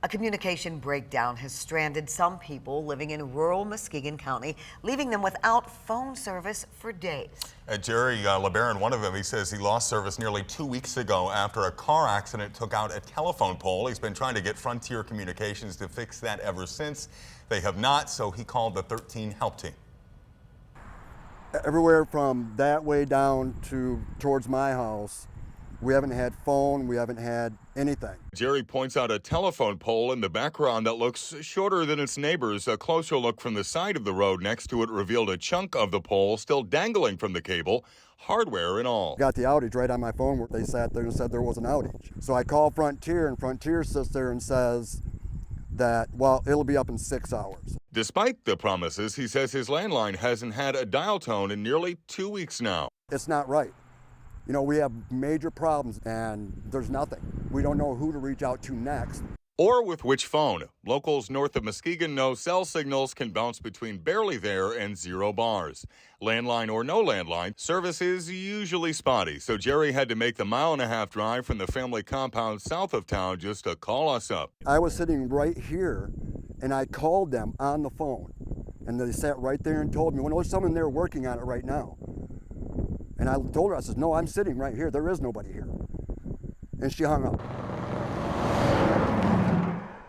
A communication breakdown has stranded some people living in rural Muskegon County, leaving them without phone service for days. Jerry LeBaron, one of them, he says he lost service nearly 2 weeks ago after a car accident took out a telephone pole. He's been trying to get Frontier Communications to fix that ever since. They have not, so he called the 13 help team. Everywhere from that way down towards my house, we haven't had phone, we haven't had anything. Jerry points out a telephone pole in the background that looks shorter than its neighbors. A closer look from the side of the road next to it revealed a chunk of the pole still dangling from the cable, hardware and all. Got the outage right on my phone where they sat there and said there was an outage. So I called Frontier, and Frontier sits there and says that, well, it'll be up in 6 hours. Despite the promises, he says his landline hasn't had a dial tone in nearly 2 weeks now. It's not right. You know, we have major problems and there's nothing. We don't know who to reach out to next. Or with which phone. Locals north of Muskegon know cell signals can bounce between barely there and 0 bars. Landline or no landline, service is usually spotty, so Jerry had to make the 1.5 mile drive from the family compound south of town just to call us up. I was sitting right here and I called them on the phone and they sat right there and told me, well, there's someone there working on it right now. And I told her, I said, no, I'm sitting right here. There is nobody here. And she hung up.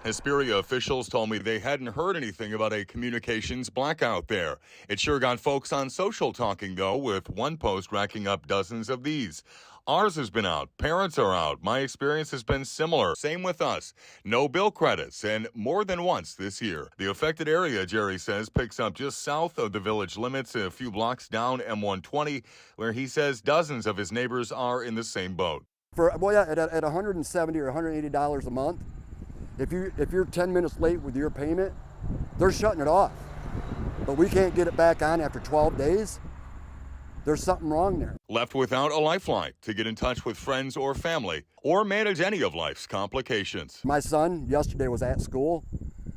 Hesperia officials told me they hadn't heard anything about a communications blackout there. It sure got folks on social talking, though, with one post racking up dozens of these. Ours has been out. Parents are out. My experience has been similar. Same with us. No bill credits, and more than once this year. The affected area, Jerry says, picks up just south of the village limits, a few blocks down M120, where he says dozens of his neighbors are in the same boat. At $170 or $180 a month, if you're 10 minutes late with your payment, they're shutting it off. But we can't get it back on after 12 days. There's something wrong there. Left without a lifeline to get in touch with friends or family or manage any of life's complications. My son yesterday was at school.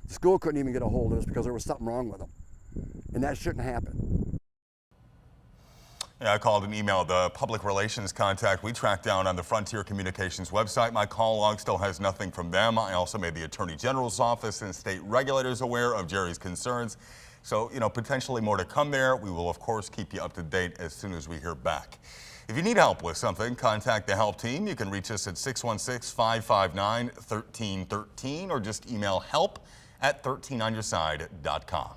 The school couldn't even get a hold of us because there was something wrong with him. And that shouldn't happen. Yeah, I called and emailed the public relations contact we tracked down on the Frontier Communications website. My call log still has nothing from them. I also made the Attorney General's office and state regulators aware of Jerry's concerns. So, potentially more to come there. We will, of course, keep you up to date as soon as we hear back. If you need help with something, contact the help team. You can reach us at 616-559-1313 or just email help@13onyourside.com.